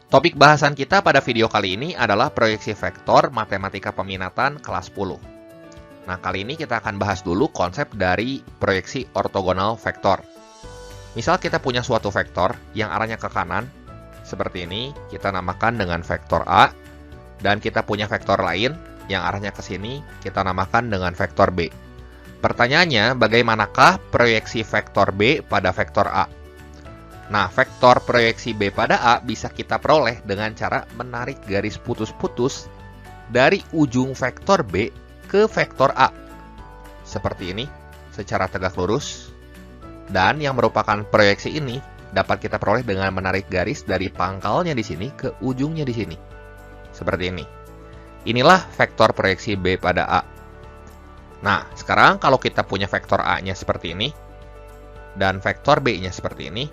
Topik bahasan kita pada video kali ini adalah proyeksi vektor matematika peminatan kelas 10. Nah, kali ini kita akan bahas dulu konsep dari proyeksi ortogonal vektor. Misal kita punya suatu vektor yang arahnya ke kanan, seperti ini, kita namakan dengan vektor A, dan kita punya vektor lain yang arahnya ke sini, kita namakan dengan vektor B. Pertanyaannya, bagaimanakah proyeksi vektor B pada vektor A? Nah, vektor proyeksi B pada A bisa kita peroleh dengan cara menarik garis putus-putus dari ujung vektor B ke vektor A. Seperti ini, secara tegak lurus. Dan yang merupakan proyeksi ini dapat kita peroleh dengan menarik garis dari pangkalnya di sini ke ujungnya di sini. Seperti ini. Inilah vektor proyeksi B pada A. Nah, sekarang kalau kita punya vektor A-nya seperti ini, dan vektor B-nya seperti ini,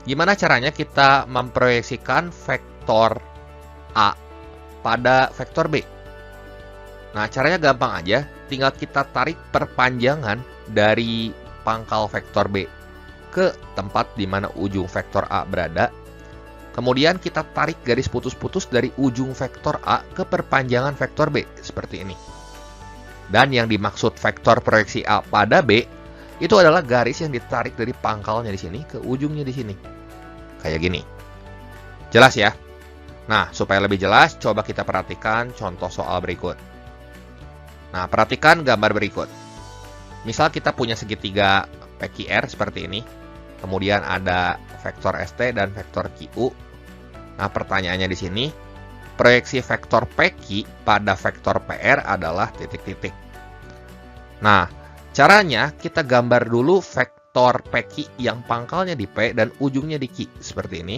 gimana caranya kita memproyeksikan vektor A pada vektor B? Nah, caranya gampang aja. Tinggal kita tarik perpanjangan dari pangkal vektor B ke tempat di mana ujung vektor A berada. Kemudian kita tarik garis putus-putus dari ujung vektor A ke perpanjangan vektor B, seperti ini. Dan yang dimaksud vektor proyeksi A pada B, itu adalah garis yang ditarik dari pangkalnya di sini ke ujungnya di sini. Kayak gini. Jelas ya? Nah, supaya lebih jelas, coba kita perhatikan contoh soal berikut. Nah, perhatikan gambar berikut. Misal kita punya segitiga PQR seperti ini. Kemudian ada vektor ST dan vektor QU. Nah, pertanyaannya di sini, proyeksi vektor PQ pada vektor PR adalah titik-titik. Nah, caranya kita gambar dulu vektor PQ yang pangkalnya di P dan ujungnya di Q, seperti ini.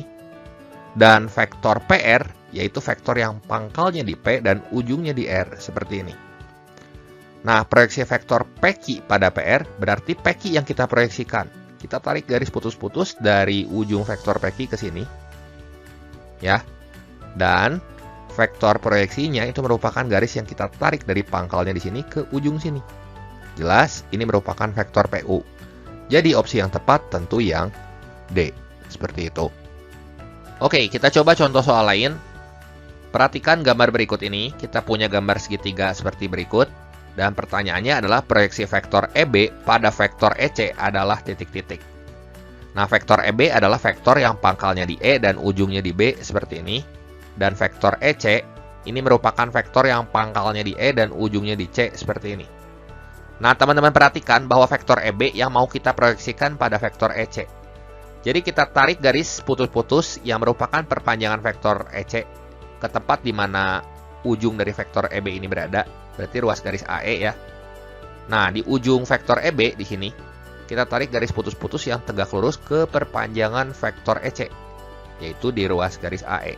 Dan vektor PR, yaitu vektor yang pangkalnya di P dan ujungnya di R, seperti ini. Nah, proyeksi vektor PQ pada PR berarti PQ yang kita proyeksikan. Kita tarik garis putus-putus dari ujung vektor PQ ke sini. Ya. Dan vektor proyeksinya itu merupakan garis yang kita tarik dari pangkalnya di sini ke ujung sini. Jelas, ini merupakan vektor PU. Jadi opsi yang tepat tentu yang D. Seperti itu. Oke, kita coba contoh soal lain. Perhatikan gambar berikut ini. Kita punya gambar segitiga seperti berikut. Dan pertanyaannya adalah proyeksi vektor EB pada vektor EC adalah titik-titik. Nah, vektor EB adalah vektor yang pangkalnya di E dan ujungnya di B seperti ini. Dan vektor EC ini merupakan vektor yang pangkalnya di E dan ujungnya di C seperti ini. Nah, teman-teman perhatikan bahwa vektor EB yang mau kita proyeksikan pada vektor EC. Jadi kita tarik garis putus-putus yang merupakan perpanjangan vektor EC ke tempat di mana ujung dari vektor EB ini berada. Berarti ruas garis AE ya. Nah, di ujung vektor EB di sini, kita tarik garis putus-putus yang tegak lurus ke perpanjangan vektor EC, yaitu di ruas garis AE.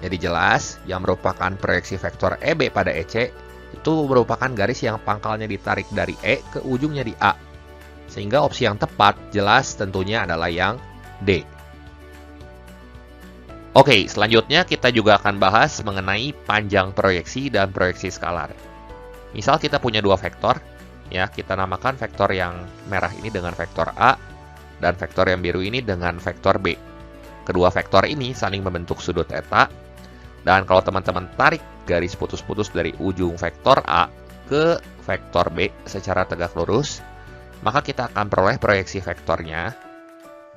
Jadi jelas, yang merupakan proyeksi vektor EB pada EC, itu merupakan garis yang pangkalnya ditarik dari E ke ujungnya di A. Sehingga opsi yang tepat, jelas tentunya adalah yang D. Oke, selanjutnya kita juga akan bahas mengenai panjang proyeksi dan proyeksi skalar. Misal kita punya dua vektor, ya kita namakan vektor yang merah ini dengan vektor A, dan vektor yang biru ini dengan vektor B. Kedua vektor ini saling membentuk sudut eta, dan kalau teman-teman tarik garis putus-putus dari ujung vektor A ke vektor B secara tegak lurus, maka kita akan peroleh proyeksi vektornya,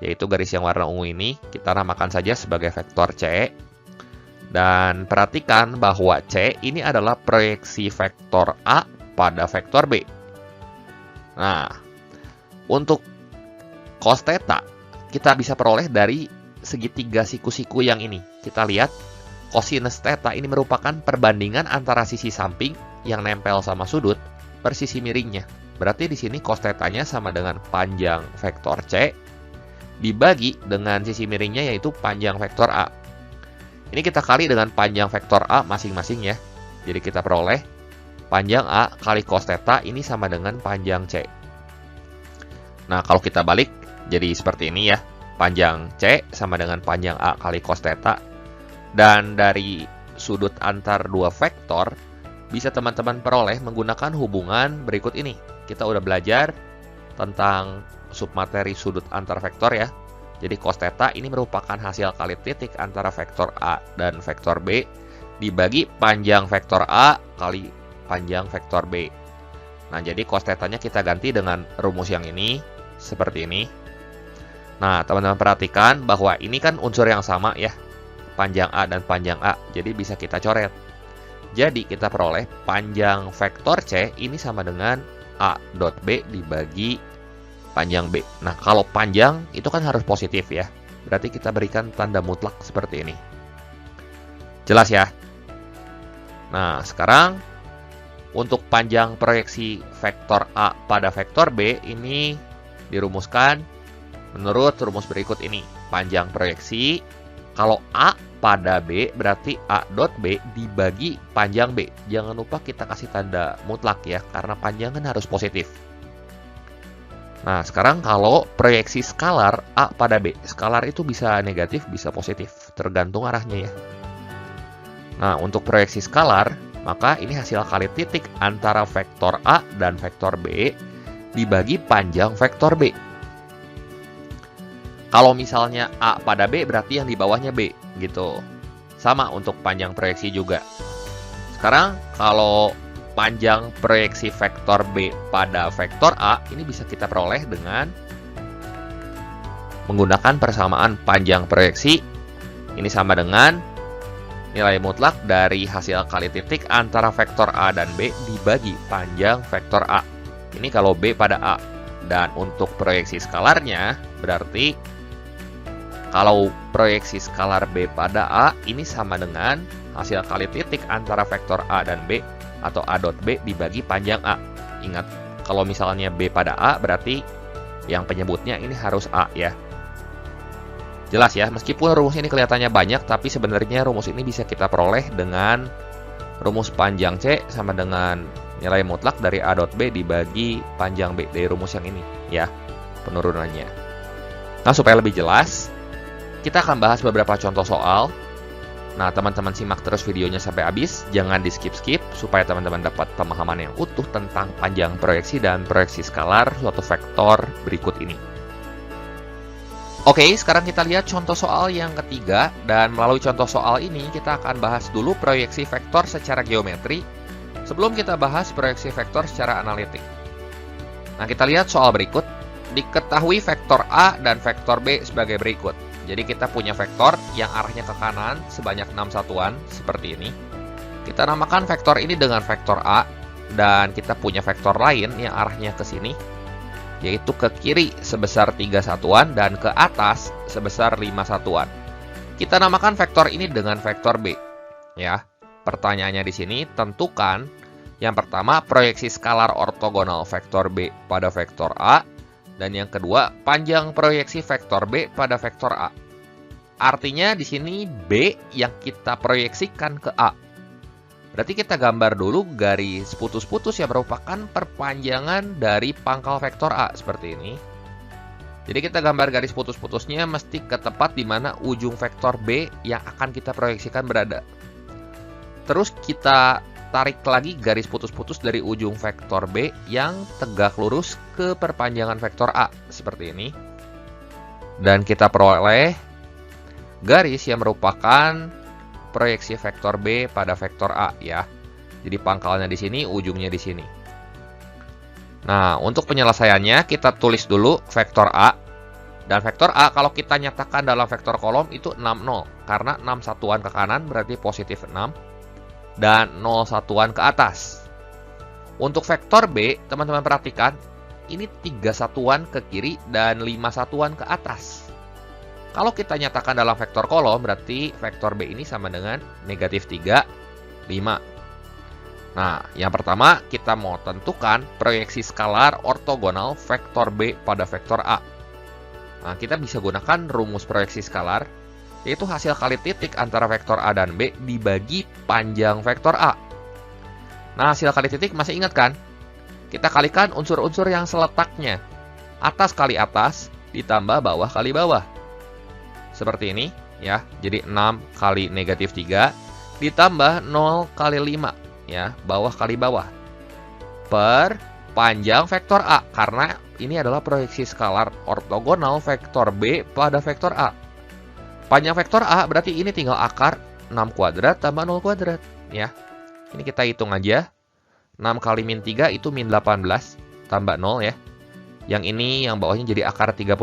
yaitu garis yang warna ungu ini, kita namakan saja sebagai vektor C. Dan perhatikan bahwa C ini adalah proyeksi vektor A pada vektor B. Nah, untuk cos theta, kita bisa peroleh dari segitiga siku-siku yang ini. Kita lihat, cosinus theta ini merupakan perbandingan antara sisi samping yang nempel sama sudut per sisi miringnya. Berarti di sini cos theta-nya sama dengan panjang vektor C dibagi dengan sisi miringnya yaitu panjang vektor A. Ini kita kali dengan panjang vektor A masing-masing ya. Jadi kita peroleh panjang A kali cos theta ini sama dengan panjang C. Nah, kalau kita balik jadi seperti ini ya. Panjang C sama dengan panjang A kali cos theta. Dan dari sudut antar dua vektor bisa teman-teman peroleh menggunakan hubungan berikut ini. Kita udah belajar tentang submateri sudut antar vektor ya. Jadi cos theta ini merupakan hasil kali titik antara vektor A dan vektor B dibagi panjang vektor A kali panjang vektor B. Nah, jadi cos theta-nya kita ganti dengan rumus yang ini, seperti ini. Nah, teman-teman perhatikan bahwa ini kan unsur yang sama ya, panjang A dan panjang A, jadi bisa kita coret. Jadi kita peroleh panjang vektor C ini sama dengan A dot B dibagi panjang B. Nah, kalau panjang itu kan harus positif ya. Berarti kita berikan tanda mutlak seperti ini. Jelas ya? Nah, sekarang untuk panjang proyeksi vektor A pada vektor B ini dirumuskan menurut rumus berikut ini. Panjang proyeksi kalau A pada B berarti A dot B dibagi panjang B. Jangan lupa kita kasih tanda mutlak ya, karena panjang kan harus positif. Nah, sekarang kalau proyeksi skalar A pada B. Skalar itu bisa negatif, bisa positif. Tergantung arahnya ya. Nah, untuk proyeksi skalar, maka ini hasil kali titik antara vektor A dan vektor B dibagi panjang vektor B. Kalau misalnya A pada B, berarti yang di bawahnya B. Gitu. Sama untuk panjang proyeksi juga. Sekarang, kalau panjang proyeksi vektor B pada vektor A ini bisa kita peroleh dengan menggunakan persamaan panjang proyeksi. Ini sama dengan nilai mutlak dari hasil kali titik antara vektor A dan B dibagi panjang vektor A. Ini kalau B pada A. Dan untuk proyeksi skalarnya berarti kalau proyeksi skalar B pada A ini sama dengan hasil kali titik antara vektor A dan B atau A dot B dibagi panjang A. Ingat, kalau misalnya B pada A berarti yang penyebutnya ini harus A ya. Jelas ya, meskipun rumus ini kelihatannya banyak, tapi sebenarnya rumus ini bisa kita peroleh dengan rumus panjang C sama dengan nilai mutlak dari A dot B dibagi panjang B dari rumus yang ini ya, penurunannya. Nah, supaya lebih jelas, kita akan bahas beberapa contoh soal. Nah, teman-teman simak terus videonya sampai habis, jangan di skip-skip, supaya teman-teman dapat pemahaman yang utuh tentang panjang proyeksi dan proyeksi skalar suatu vektor berikut ini. Oke, sekarang kita lihat contoh soal yang ketiga, dan melalui contoh soal ini kita akan bahas dulu proyeksi vektor secara geometri, sebelum kita bahas proyeksi vektor secara analitik. Nah, kita lihat soal berikut, diketahui vektor A dan vektor B sebagai berikut. Jadi kita punya vektor yang arahnya ke kanan sebanyak 6 satuan seperti ini. Kita namakan vektor ini dengan vektor A, dan kita punya vektor lain yang arahnya ke sini, yaitu ke kiri sebesar 3 satuan dan ke atas sebesar 5 satuan. Kita namakan vektor ini dengan vektor B. Ya, pertanyaannya di sini tentukan yang pertama proyeksi skalar ortogonal vektor B pada vektor A. Dan yang kedua, panjang proyeksi vektor B pada vektor A. Artinya di sini B yang kita proyeksikan ke A. Berarti kita gambar dulu garis putus-putus yang merupakan perpanjangan dari pangkal vektor A seperti ini. Jadi kita gambar garis putus-putusnya mesti ke tempat di mana ujung vektor B yang akan kita proyeksikan berada. Terus kita tarik lagi garis putus-putus dari ujung vektor B yang tegak lurus ke perpanjangan vektor A seperti ini. Dan kita peroleh garis yang merupakan proyeksi vektor B pada vektor A ya. Jadi pangkalnya di sini, ujungnya di sini. Nah, untuk penyelesaiannya kita tulis dulu vektor A. Dan vektor A kalau kita nyatakan dalam vektor kolom itu 6, 0. Karena 6 satuan ke kanan berarti positif 6. Dan 0 satuan ke atas. Untuk vektor B, teman-teman perhatikan, ini 3 satuan ke kiri dan 5 satuan ke atas. Kalau kita nyatakan dalam vektor kolom, berarti vektor B ini sama dengan negatif 3, 5. Nah, yang pertama kita mau tentukan proyeksi skalar ortogonal vektor B pada vektor A. Nah, kita bisa gunakan rumus proyeksi skalar, yaitu hasil kali titik antara vektor A dan B dibagi panjang vektor A. Nah, hasil kali titik masih ingat kan? Kita kalikan unsur-unsur yang seletaknya. Atas kali atas ditambah bawah kali bawah. Seperti ini ya. Jadi 6 kali negatif 3 ditambah 0 kali 5 ya, bawah kali bawah. Per panjang vektor A, karena ini adalah proyeksi skalar ortogonal vektor B pada vektor A. Panjang vektor A berarti ini tinggal akar 6 kuadrat tambah 0 kuadrat. Ya. Ini kita hitung aja. 6 kali min 3 itu min 18 tambah 0 ya. Yang ini yang bawahnya jadi akar 36.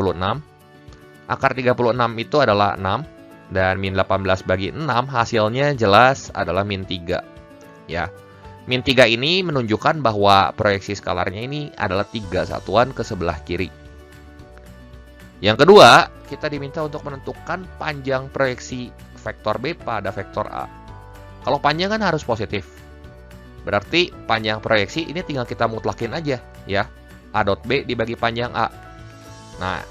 Akar 36 itu adalah 6. Dan min 18 bagi 6 hasilnya jelas adalah min 3. Ya. Min 3 ini menunjukkan bahwa proyeksi skalarnya ini adalah 3 satuan ke sebelah kiri. Yang kedua, kita diminta untuk menentukan panjang proyeksi vektor B pada vektor A. Kalau panjang kan harus positif. Berarti panjang proyeksi ini tinggal kita mutlakin aja ya. A dot B dibagi panjang A. Nah,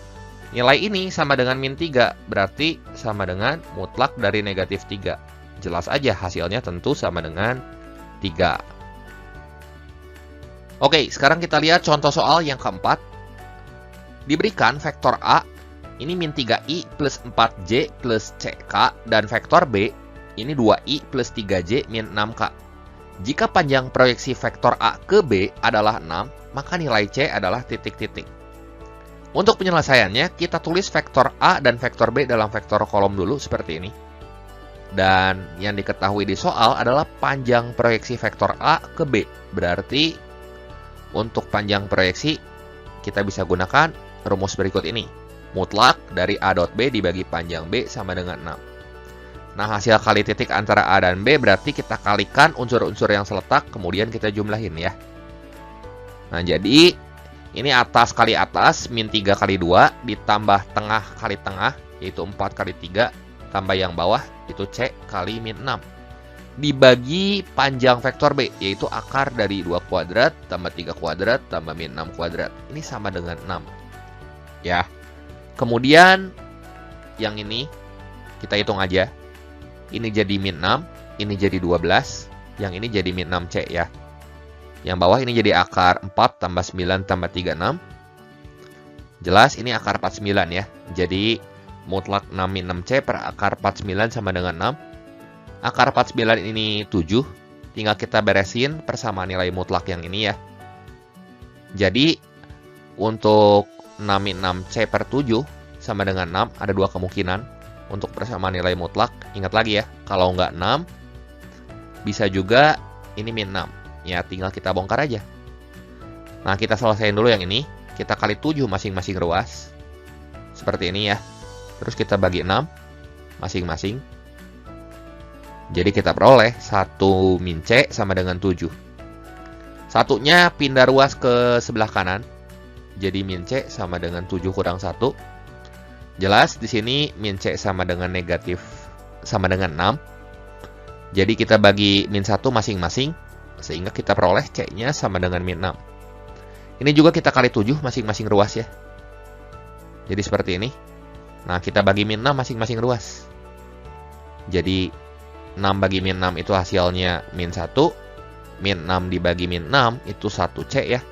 nilai ini sama dengan min 3, berarti sama dengan mutlak dari negatif 3. Jelas aja hasilnya tentu sama dengan 3. Oke, sekarang kita lihat contoh soal yang keempat. Diberikan vektor A, ini min 3i plus 4j plus ck, dan vektor B, ini 2i plus 3j min 6k. Jika panjang proyeksi vektor A ke B adalah 6, maka nilai C adalah titik-titik. Untuk penyelesaiannya, kita tulis vektor A dan vektor B dalam vektor kolom dulu seperti ini. Dan yang diketahui di soal adalah panjang proyeksi vektor A ke B. Berarti untuk panjang proyeksi kita bisa gunakan rumus berikut ini. Mutlak dari A dot B dibagi panjang B sama dengan 6. Nah, hasil kali titik antara A dan B berarti kita kalikan unsur-unsur yang seletak, kemudian kita jumlahin ya. Nah, jadi ini atas kali atas, min 3 kali 2, ditambah tengah kali tengah, yaitu 4 kali 3, tambah yang bawah, itu C kali min 6. Dibagi panjang vektor B, yaitu akar dari 2 kuadrat, tambah 3 kuadrat, tambah min 6 kuadrat. Ini sama dengan 6. Ya. Kemudian, yang ini, kita hitung aja. Ini jadi min 6, ini jadi 12, yang ini jadi min 6C ya. Yang bawah ini jadi akar 4 tambah 9 tambah 36. Jelas ini akar 49 ya. Jadi mutlak 6 min 6C per akar 49 sama dengan 6. Akar 49 ini 7. Tinggal kita beresin persamaan nilai mutlak yang ini ya. Jadi untuk 6 min 6C per 7 sama dengan 6. Ada 2 kemungkinan untuk persamaan nilai mutlak. Ingat lagi ya, kalau nggak 6, bisa juga ini min 6. Ya, tinggal kita bongkar aja. Nah, kita selesaiin dulu yang ini. Kita kali 7 masing-masing ruas. Seperti ini ya. Terus kita bagi 6 masing-masing. Jadi kita peroleh 1 min C sama dengan 7. Satunya pindah ruas ke sebelah kanan. Jadi min C sama dengan 7 kurang 1. Jelas di sini min C sama dengan negatif sama dengan 6. Jadi kita bagi min 1 masing-masing. Sehingga kita peroleh C-nya sama dengan min 6. Ini juga kita kali 7 masing-masing ruas ya. Jadi seperti ini. Nah, kita bagi min 6 masing-masing ruas. Jadi 6 bagi min 6 itu hasilnya min 1. Min 6 dibagi min 6 itu 1C ya.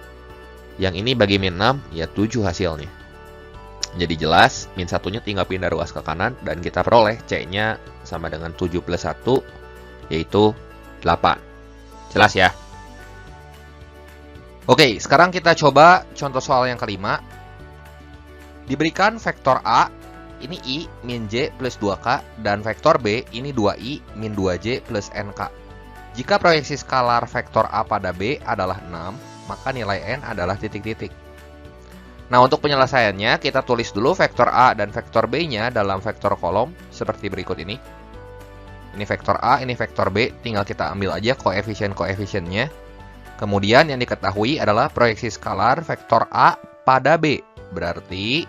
Yang ini bagi min 6 ya 7 hasilnya. Jadi jelas min 1-nya tinggal pindah ruas ke kanan. Dan kita peroleh C-nya sama dengan 7 plus 1 yaitu 8. Jelas ya. Oke, sekarang kita coba contoh soal yang kelima. Diberikan vektor A, ini I min J plus 2K, dan vektor B, ini 2I min 2J plus NK. Jika proyeksi skalar vektor A pada B adalah 6, maka nilai N adalah titik-titik. Nah, untuk penyelesaiannya, kita tulis dulu vektor A dan vektor B-nya dalam vektor kolom seperti berikut ini. Ini vektor A, ini vektor B, tinggal kita ambil aja koefisien-koefisiennya. Kemudian yang diketahui adalah proyeksi skalar vektor A pada B. Berarti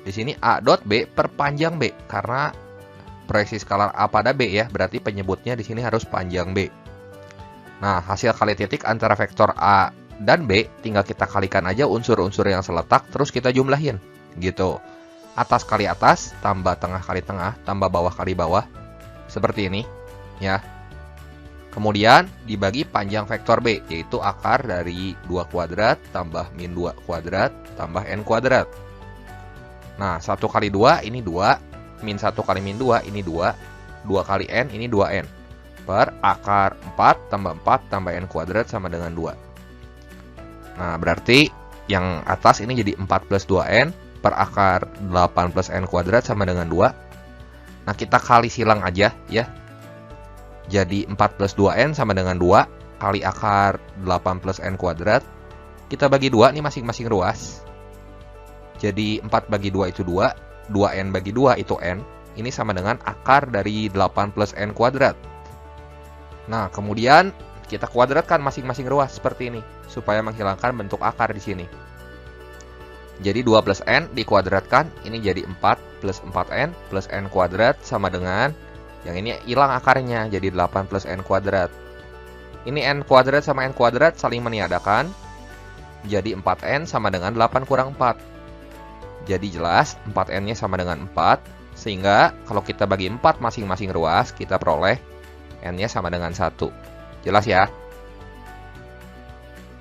di sini A dot B per panjang B, karena proyeksi skalar A pada B ya, berarti penyebutnya di sini harus panjang B. Nah, hasil kali titik antara vektor A dan B tinggal kita kalikan aja unsur-unsur yang seletak, terus kita jumlahin gitu. Atas kali atas, tambah tengah kali tengah, tambah bawah kali bawah. Seperti ini, ya. Kemudian dibagi panjang vektor B, yaitu akar dari 2 kuadrat tambah min 2 kuadrat tambah N kuadrat. Nah, 1 kali 2 ini 2, min 1 kali min 2 ini 2, 2 kali N ini 2N. Per akar 4 tambah 4 tambah N kuadrat sama dengan 2. Nah, berarti yang atas ini jadi 4 plus 2N per akar 8 plus N kuadrat sama dengan 2. Nah, kita kali silang aja ya. Jadi 4 plus 2N sama dengan 2 kali akar 8 plus N kuadrat. Kita bagi 2 nih masing-masing ruas. Jadi 4 bagi 2 itu 2, 2N bagi 2 itu N. Ini sama dengan akar dari 8 plus N kuadrat. Nah, kemudian kita kuadratkan masing-masing ruas seperti ini, supaya menghilangkan bentuk akar di sini. Jadi 2 plus N dikuadratkan, ini jadi 4 plus 4N plus N kuadrat sama dengan, yang ini hilang akarnya, jadi 8 plus N kuadrat. Ini N kuadrat sama N kuadrat saling meniadakan, jadi 4N sama dengan 8 kurang 4. Jadi jelas 4N-nya sama dengan 4, sehingga kalau kita bagi 4 masing-masing ruas, kita peroleh N-nya sama dengan 1. Jelas ya?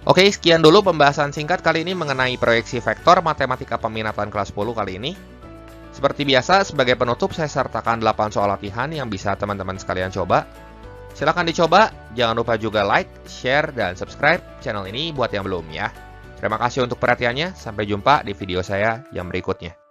Oke, sekian dulu pembahasan singkat kali ini mengenai proyeksi vektor matematika peminatan kelas 10 kali ini. Seperti biasa, sebagai penutup saya sertakan 8 soal latihan yang bisa teman-teman sekalian coba. Silahkan dicoba, jangan lupa juga like, share, dan subscribe channel ini buat yang belum ya. Terima kasih untuk perhatiannya, sampai jumpa di video saya yang berikutnya.